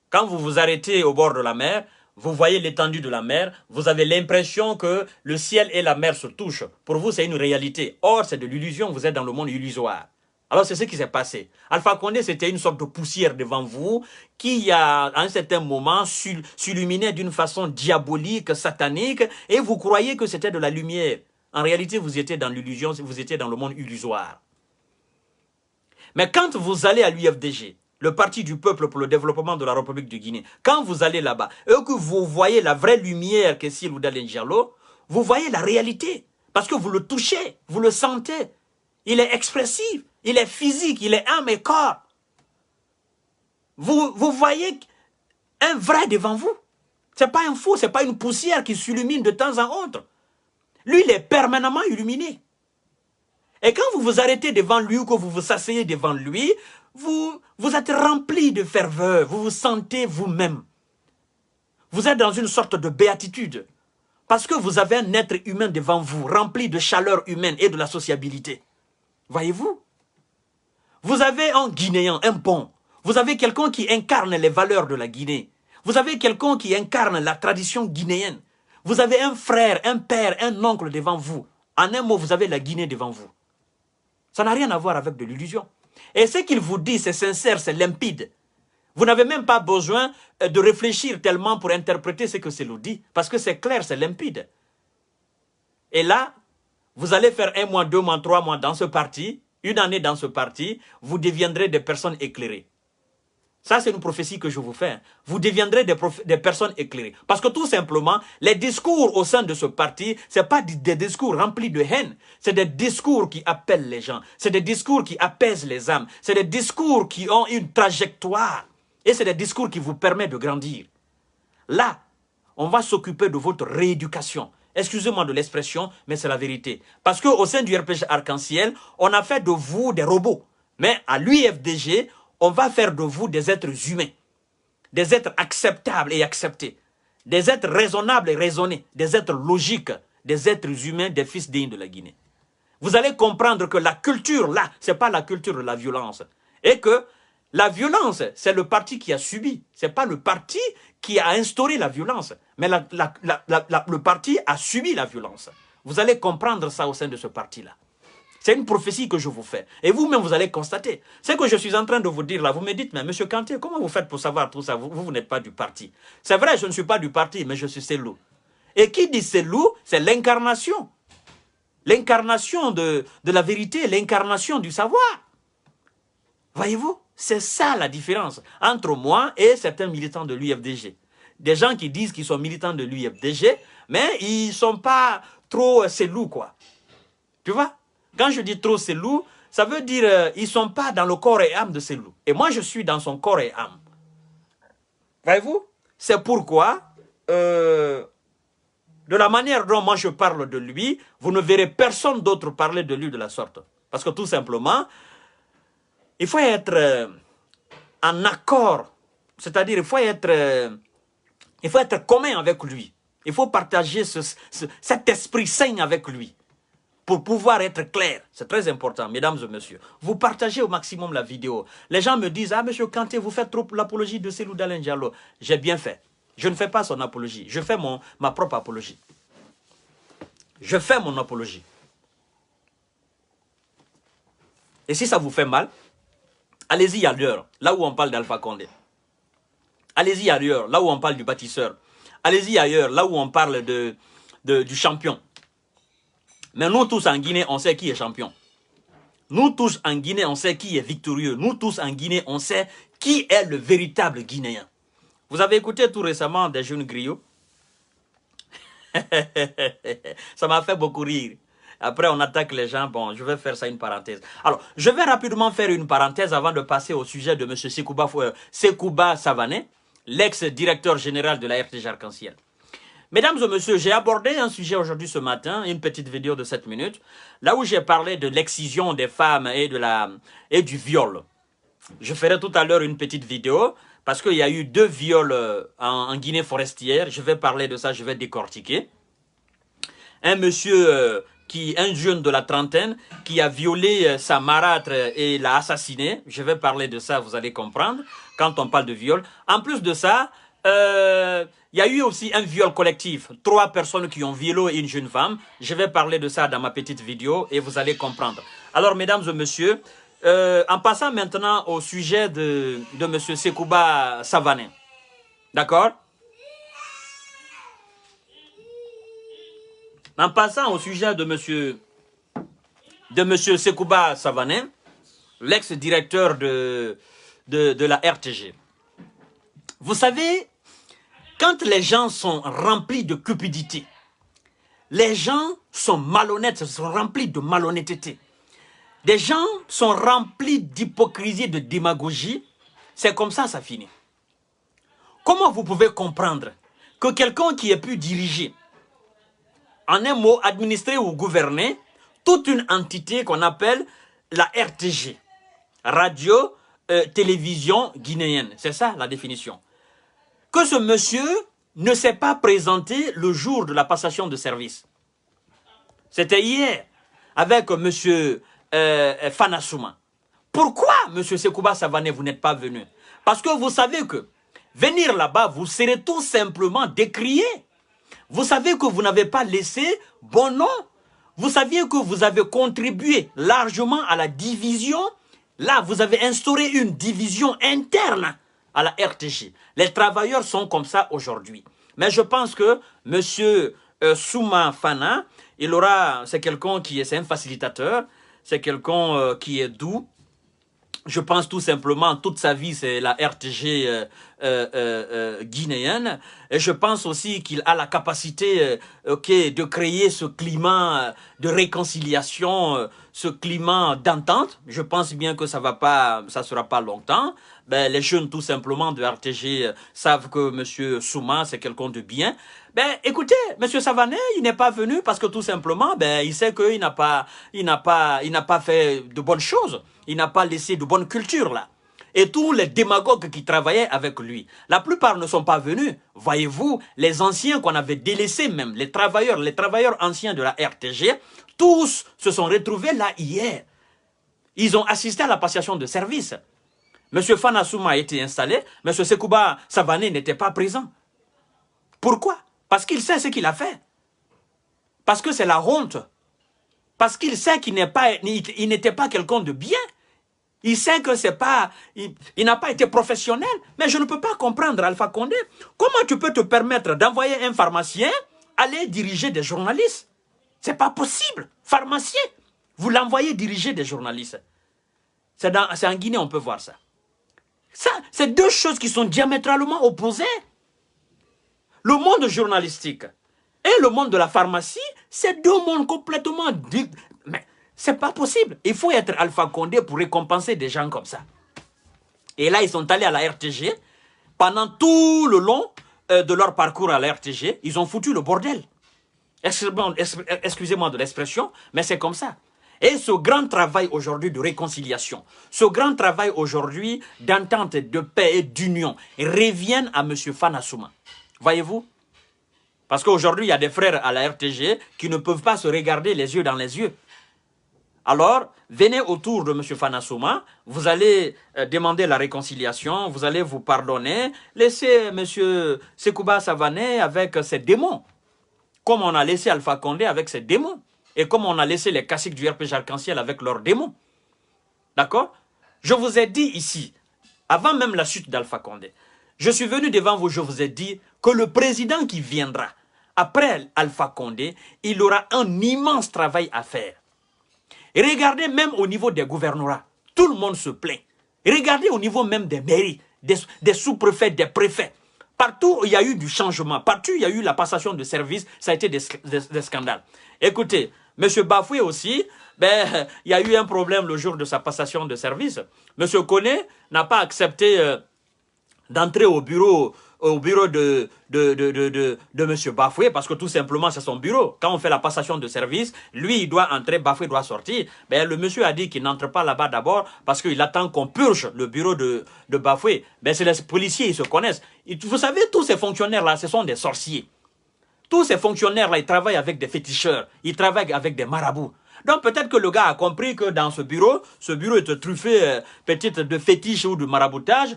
[SPEAKER 1] Quand vous vous arrêtez au bord de la mer, vous voyez l'étendue de la mer, vous avez l'impression que le ciel et la mer se touchent. Pour vous, c'est une réalité. Or, c'est de l'illusion, vous êtes dans le monde illusoire. Alors, c'est ce qui s'est passé. Alpha Condé, c'était une sorte de poussière devant vous qui, à un certain moment, s'illuminait d'une façon diabolique, satanique, et vous croyez que c'était de la lumière. En réalité, vous étiez dans l'illusion, vous étiez dans le monde illusoire. Mais quand vous allez à l'UFDG, le Parti du peuple pour le développement de la République de Guinée, quand vous allez là-bas, et que vous voyez la vraie lumière qu'est Sylou Dalen Diallo, vous voyez la réalité. Parce que vous le touchez, vous le sentez. Il est expressif, il est physique, il est âme et corps. Vous voyez un vrai devant vous. Ce n'est pas un faux, ce n'est pas une poussière qui s'illumine de temps en autre. Lui, il est permanemment illuminé. Et quand vous vous arrêtez devant lui ou que vous vous asseyez devant lui, vous êtes rempli de ferveur, vous vous sentez vous-même. Vous êtes dans une sorte de béatitude. Parce que vous avez un être humain devant vous, rempli de chaleur humaine et de la sociabilité. Voyez-vous? Vous avez un Guinéen, un bon. Vous avez quelqu'un qui incarne les valeurs de la Guinée. Vous avez quelqu'un qui incarne la tradition guinéenne. Vous avez un frère, un père, un oncle devant vous. En un mot, vous avez la Guinée devant vous. Ça n'a rien à voir avec de l'illusion. Et ce qu'il vous dit, c'est sincère, c'est limpide. Vous n'avez même pas besoin de réfléchir tellement pour interpréter ce que Sylou dit, parce que c'est clair, c'est limpide. Et là, vous allez faire 1 mois, 2 mois, 3 mois dans ce parti, 1 année dans ce parti, vous deviendrez des personnes éclairées. Ça, c'est une prophétie que je vous fais. Vous deviendrez des personnes éclairées. Parce que tout simplement, les discours au sein de ce parti, ce n'est pas des discours remplis de haine. C'est des discours qui appellent les gens. C'est des discours qui apaisent les âmes. C'est des discours qui ont une trajectoire. Et c'est des discours qui vous permettent de grandir. Là, on va s'occuper de votre rééducation. Excusez-moi de l'expression, mais c'est la vérité. Parce qu'au sein du RPG Arc-en-Ciel, on a fait de vous des robots. Mais à l'UFDG, on va faire de vous des êtres humains, des êtres acceptables et acceptés, des êtres raisonnables et raisonnés, des êtres logiques, des êtres humains, des fils dignes de la Guinée. Vous allez comprendre que la culture, là, ce n'est pas la culture de la violence. Et que la violence, c'est le parti qui a subi. Ce n'est pas le parti qui a instauré la violence. Mais le parti a subi la violence. Vous allez comprendre ça au sein de ce parti-là. C'est une prophétie que je vous fais. Et vous-même, vous allez constater. Ce que je suis en train de vous dire là, vous me dites, mais monsieur Kanté, comment vous faites pour savoir tout ça? Vous n'êtes pas du parti. C'est vrai, je ne suis pas du parti, mais je suis Selou. Et qui dit Selou, c'est l'incarnation. L'incarnation de la vérité, l'incarnation du savoir. Voyez-vous? C'est ça la différence entre moi et certains militants de l'UFDG. Des gens qui disent qu'ils sont militants de l'UFDG, mais ils ne sont pas trop Selou, quoi. Tu vois? Quand je dis trop Selou, ça veut dire ils ne sont pas dans le corps et âme de Selou. Et moi, je suis dans son corps et âme. Voyez-vous? C'est pourquoi, de la manière dont moi je parle de lui, vous ne verrez personne d'autre parler de lui de la sorte. Parce que tout simplement, il faut être en accord. C'est-à-dire, il faut être commun avec lui. Il faut partager cet esprit sain avec lui. Pour pouvoir être clair, c'est très important, mesdames et messieurs. Vous partagez au maximum la vidéo. Les gens me disent, ah, monsieur Kanté, vous faites trop l'apologie de Cellou Dalein Diallo. J'ai bien fait. Je ne fais pas son apologie. Je fais ma propre apologie. Je fais mon apologie. Et si ça vous fait mal, allez-y ailleurs, là où on parle d'Alpha Condé. Allez-y ailleurs, là où on parle du bâtisseur. Allez-y ailleurs, là où on parle du champion. Mais nous tous en Guinée, on sait qui est champion. Nous tous en Guinée, on sait qui est victorieux. Nous tous en Guinée, on sait qui est le véritable Guinéen. Vous avez écouté tout récemment des jeunes griots? Ça m'a fait beaucoup rire. Après, on attaque les gens. Bon, je vais faire ça une parenthèse. Alors, je vais rapidement faire une parenthèse avant de passer au sujet de M. Sekouba Savané, l'ex-directeur général de la RTG Arc-en-Ciel. Mesdames et messieurs, j'ai abordé un sujet aujourd'hui ce matin, une petite vidéo de 7 minutes, là où j'ai parlé de l'excision des femmes et du viol. Je ferai tout à l'heure une petite vidéo, parce qu'il y a eu 2 viols en Guinée forestière. Je vais parler de ça, je vais décortiquer. Un monsieur, un jeune de la trentaine, qui a violé sa marâtre et l'a assassiné. Je vais parler de ça, vous allez comprendre, quand on parle de viol. En plus de ça, il y a eu aussi un viol collectif. 3 personnes qui ont violé une jeune femme. Je vais parler de ça dans ma petite vidéo et vous allez comprendre. Alors, mesdames et messieurs, en passant maintenant au sujet de M. Sekouba Savané. D'accord? En passant au sujet de M. Sekouba Savané, l'ex-directeur de la RTG. Vous savez, quand les gens sont remplis de cupidité, les gens sont malhonnêtes, sont remplis de malhonnêteté. Des gens sont remplis d'hypocrisie, de démagogie. C'est comme ça, ça finit. Comment vous pouvez comprendre que quelqu'un qui ait pu diriger, en un mot, administrer ou gouverner, toute une entité qu'on appelle la RTG, Radio Télévision Guinéenne, c'est ça la définition, que ce monsieur ne s'est pas présenté le jour de la passation de service. C'était hier, avec monsieur Fana Souma. Pourquoi, monsieur Sekouba Savané, vous n'êtes pas venu? Parce que vous savez que venir là-bas, vous serez tout simplement décrié. Vous savez que vous n'avez pas laissé bon nom. Vous saviez que vous avez contribué largement à la division. Là, vous avez instauré une division interne à la RTG. Les travailleurs sont comme ça aujourd'hui. Mais je pense que monsieur Souma Fana, c'est quelqu'un qui est un facilitateur, c'est quelqu'un qui est doux. Je pense tout simplement, toute sa vie, c'est la RTG guinéenne. Et je pense aussi qu'il a la capacité de créer ce climat de réconciliation, ce climat d'entente. Je pense bien que ça sera pas longtemps. Ben, les jeunes, tout simplement, de RTG savent que M. Souma, c'est quelqu'un de bien. Ben, écoutez, M. Savané, il n'est pas venu parce que tout simplement, ben, il sait qu'il n'a pas fait de bonnes choses. Il n'a pas laissé de bonne culture, là. Et tous les démagogues qui travaillaient avec lui, la plupart ne sont pas venus. Voyez-vous, les anciens qu'on avait délaissés même, les travailleurs anciens de la RTG, tous se sont retrouvés là hier. Ils ont assisté à la passation de service. M. Fana Souma a été installé, M. Sekouba Savané n'était pas présent. Pourquoi? Parce qu'il sait ce qu'il a fait. Parce que c'est la honte. Parce qu'il sait qu'il n'était pas quelqu'un de bien. Il sait que c'est pas, il n'a pas été professionnel. Mais je ne peux pas comprendre, Alpha Condé. Comment tu peux te permettre d'envoyer un pharmacien aller diriger des journalistes? C'est pas possible. Pharmacien, vous l'envoyez diriger des journalistes. C'est en Guinée, on peut voir ça. Ça, c'est deux choses qui sont diamétralement opposées. Le monde journalistique et le monde de la pharmacie, c'est deux mondes complètement... Mais c'est pas possible. Il faut être Alpha Condé pour récompenser des gens comme ça. Et là, ils sont allés à la RTG. Pendant tout le long de leur parcours à la RTG, ils ont foutu le bordel. Excusez-moi de l'expression, mais c'est comme ça. Et ce grand travail aujourd'hui de réconciliation, ce grand travail aujourd'hui d'entente, de paix et d'union reviennent à M. Fanasouma. Voyez-vous? Parce qu'aujourd'hui, il y a des frères à la RTG qui ne peuvent pas se regarder les yeux dans les yeux. Alors, venez autour de M. Fanasouma, vous allez demander la réconciliation, vous allez vous pardonner, laissez M. Sekouba Savané avec ses démons, comme on a laissé Alpha Condé avec ses démons, et comme on a laissé les caciques du RPG Arc-en-Ciel avec leurs démons. D'accord? Je vous ai dit ici, avant même la chute d'Alpha Condé, je suis venu devant vous, je vous ai dit que le président qui viendra après Alpha Condé, il aura un immense travail à faire. Et regardez même au niveau des gouvernorats, tout le monde se plaint. Regardez au niveau même des mairies, des sous-préfets, des préfets. Partout où il y a eu du changement, partout où il y a eu la passation de service, ça a été des scandales. Écoutez, M. Bafoué aussi, il y a eu un problème le jour de sa passation de service. M. Koné n'a pas accepté d'entrer au bureau de M. Bafoué, parce que tout simplement c'est son bureau. Quand on fait la passation de service, lui il doit entrer, Bafoué doit sortir. Le monsieur a dit qu'il n'entre pas là-bas d'abord parce qu'il attend qu'on purge le bureau de Bafoué. C'est les policiers, ils se connaissent. Vous savez, tous ces fonctionnaires-là, ce sont des sorciers. Tous ces fonctionnaires-là, ils travaillent avec des féticheurs, ils travaillent avec des marabouts. Donc peut-être que le gars a compris que dans ce bureau est truffé peut-être de fétiches ou de maraboutage.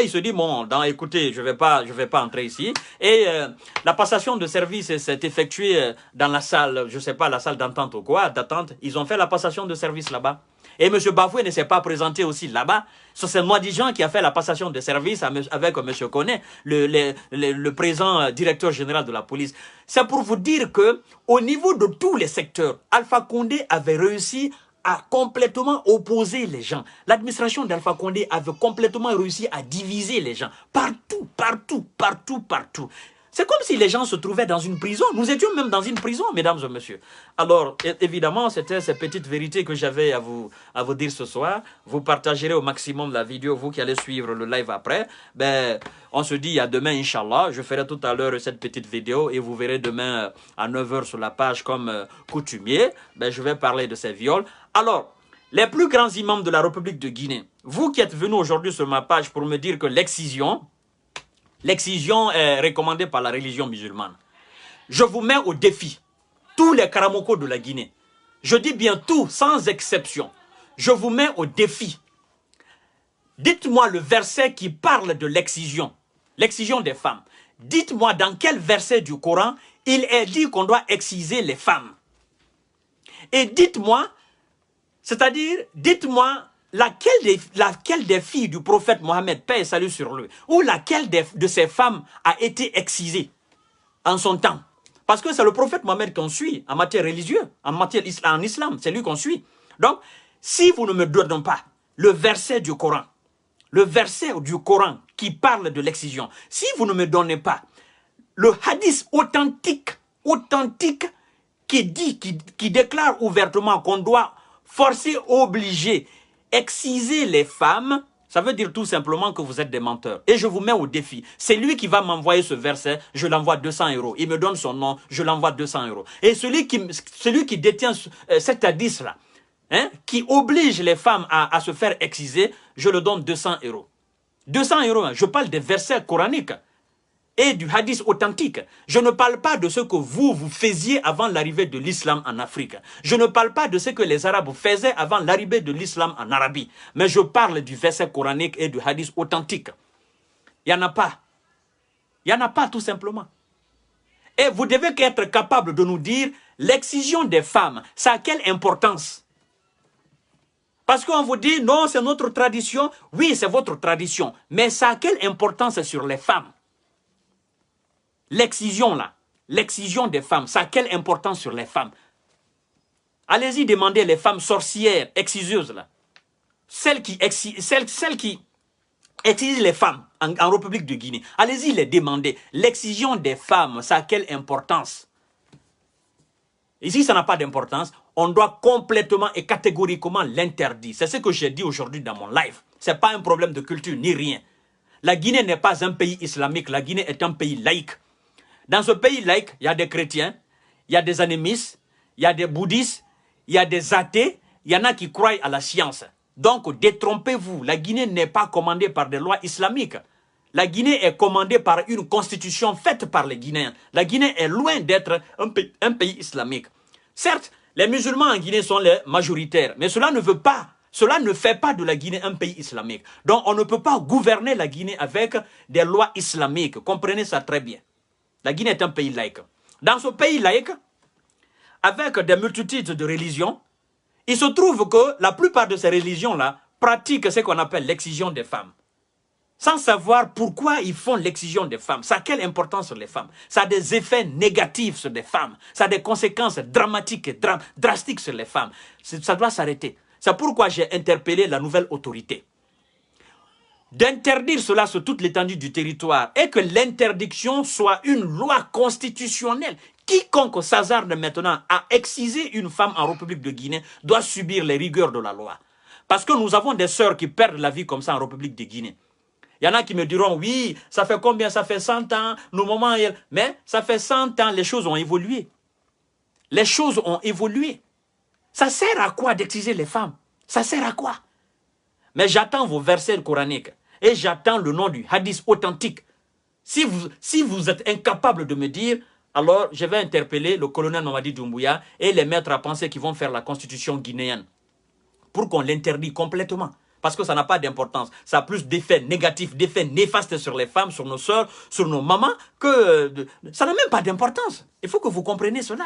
[SPEAKER 1] Il se dit, bon, écoutez, je vais pas entrer ici. Et la passation de service s'est effectuée dans la salle, je sais pas, la salle d'entente ou quoi, d'attente. Ils ont fait la passation de service là-bas. Et M. Bafoué ne s'est pas présenté aussi là-bas. C'est Mouadijan qui a fait la passation de service avec M. Koné, le présent directeur général de la police. C'est pour vous dire que au niveau de tous les secteurs, Alpha Condé avait réussi à complètement opposer les gens. L'administration d'Alpha Condé avait complètement réussi à diviser les gens. Partout, partout, partout, partout. C'est comme si les gens se trouvaient dans une prison. Nous étions même dans une prison, mesdames et messieurs. Alors, évidemment, c'était ces petites vérités que j'avais à vous dire ce soir. Vous partagerez au maximum la vidéo, vous qui allez suivre le live après. On se dit à demain, Inch'Allah. Je ferai tout à l'heure cette petite vidéo et vous verrez demain à 9 h sur la page comme coutumier. Je vais parler de ces viols. Alors, les plus grands imams de la République de Guinée, vous qui êtes venus aujourd'hui sur ma page pour me dire que l'excision est recommandée par la religion musulmane. Je vous mets au défi, tous les karamokos de la Guinée. Je dis bien tout, sans exception. Je vous mets au défi. Dites-moi le verset qui parle de l'excision des femmes. Dites-moi dans quel verset du Coran il est dit qu'on doit exciser les femmes. Et dites-moi, c'est-à-dire, dites-moi laquelle des filles du prophète Mohammed, paix et salut sur lui, ou laquelle de ces femmes a été excisée en son temps. Parce que c'est le prophète Mohammed qu'on suit en matière religieuse, en islam, c'est lui qu'on suit. Donc, si vous ne me donnez pas le verset du Coran qui parle de l'excision, si vous ne me donnez pas le hadith authentique qui déclare ouvertement qu'on doit forcer, obliger, exciser les femmes, ça veut dire tout simplement que vous êtes des menteurs. Et je vous mets au défi. C'est lui qui va m'envoyer ce verset, je l'envoie 200 €. Il me donne son nom, je l'envoie 200 €. Et celui qui détient cet hadith-là, qui oblige les femmes à se faire exciser, je le donne 200 €. 200 €, je parle des versets coraniques et du hadith authentique. Je ne parle pas de ce que vous faisiez avant l'arrivée de l'islam en Afrique. Je ne parle pas de ce que les Arabes faisaient avant l'arrivée de l'islam en Arabie. Mais je parle du verset coranique et du hadith authentique. Il n'y en a pas. Il n'y en a pas tout simplement. Et vous devez être capable de nous dire l'excision des femmes, ça a quelle importance? Parce qu'on vous dit, non, c'est notre tradition. Oui, c'est votre tradition. Mais ça a quelle importance sur les femmes? L'excision là, l'excision des femmes, ça a quelle importance sur les femmes? Allez-y demander les femmes sorcières, exciseuses là. Celles qui excisent les femmes en République de Guinée. Allez-y les demander. L'excision des femmes, ça a quelle importance? Ici, ça n'a pas d'importance. On doit complètement et catégoriquement l'interdire. C'est ce que j'ai dit aujourd'hui dans mon live. Ce n'est pas un problème de culture ni rien. La Guinée n'est pas un pays islamique. La Guinée est un pays laïque. Dans ce pays laïque, il y a des chrétiens, il y a des animistes, il y a des bouddhistes, il y a des athées, il y en a qui croient à la science. Donc, détrompez-vous. La Guinée n'est pas commandée par des lois islamiques. La Guinée est commandée par une constitution faite par les Guinéens. La Guinée est loin d'être un pays islamique. Certes, les musulmans en Guinée sont les majoritaires, mais cela ne fait pas de la Guinée un pays islamique. Donc, on ne peut pas gouverner la Guinée avec des lois islamiques. Comprenez ça très bien. La Guinée est un pays laïque. Dans ce pays laïque, avec des multitudes de religions, il se trouve que la plupart de ces religions-là pratiquent ce qu'on appelle l'excision des femmes. Sans savoir pourquoi ils font l'excision des femmes. Ça a quelle importance sur les femmes? Ça a des effets négatifs sur les femmes. Ça a des conséquences dramatiques et drastiques sur les femmes. Ça doit s'arrêter. C'est pourquoi j'ai interpellé la nouvelle autorité d'interdire cela sur toute l'étendue du territoire et que l'interdiction soit une loi constitutionnelle. Quiconque s'hasarde maintenant à exciser une femme en République de Guinée doit subir les rigueurs de la loi. Parce que nous avons des sœurs qui perdent la vie comme ça en République de Guinée. Il y en a qui me diront, oui, ça fait combien? Ça fait 100 ans, nos moments... Mais ça fait 100 ans, les choses ont évolué. Les choses ont évolué. Ça sert à quoi d'exciser les femmes? Ça sert à quoi? Mais j'attends vos versets coraniques et j'attends le nom du hadith authentique. Si vous êtes incapable de me dire, alors je vais interpeller le colonel Mamadi Doumbouya et les maîtres à penser qui vont faire la constitution guinéenne pour qu'on l'interdise complètement. Parce que ça n'a pas d'importance. Ça a plus d'effets négatifs, d'effets néfastes sur les femmes, sur nos sœurs, sur nos mamans, que ça n'a même pas d'importance. Il faut que vous compreniez cela.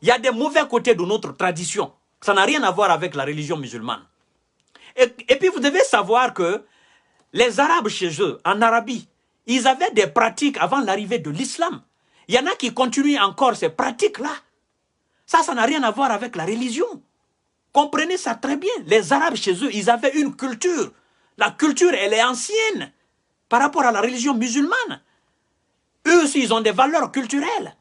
[SPEAKER 1] Il y a des mauvais côtés de notre tradition. Ça n'a rien à voir avec la religion musulmane. Et puis vous devez savoir que les Arabes chez eux, en Arabie, ils avaient des pratiques avant l'arrivée de l'islam. Il y en a qui continuent encore ces pratiques-là. Ça n'a rien à voir avec la religion. Comprenez ça très bien. Les Arabes chez eux, ils avaient une culture. La culture, elle est ancienne par rapport à la religion musulmane. Eux aussi, ils ont des valeurs culturelles.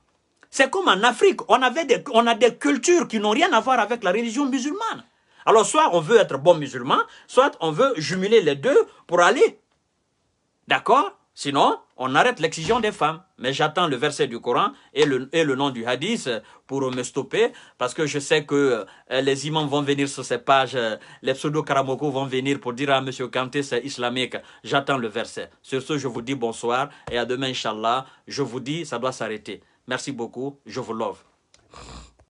[SPEAKER 1] C'est comme en Afrique, on a des cultures qui n'ont rien à voir avec la religion musulmane. Alors, soit on veut être bon musulman, soit on veut jumeler les deux pour aller. D'accord? Sinon, on arrête l'excision des femmes. Mais j'attends le verset du Coran et le nom du hadith pour me stopper. Parce que je sais que les imams vont venir sur ces pages. Les pseudo-karamoko vont venir pour dire à M. Kanté, c'est islamique. J'attends le verset. Sur ce, je vous dis bonsoir. Et à demain, Inch'Allah. Je vous dis, ça doit s'arrêter. Merci beaucoup. Je vous love.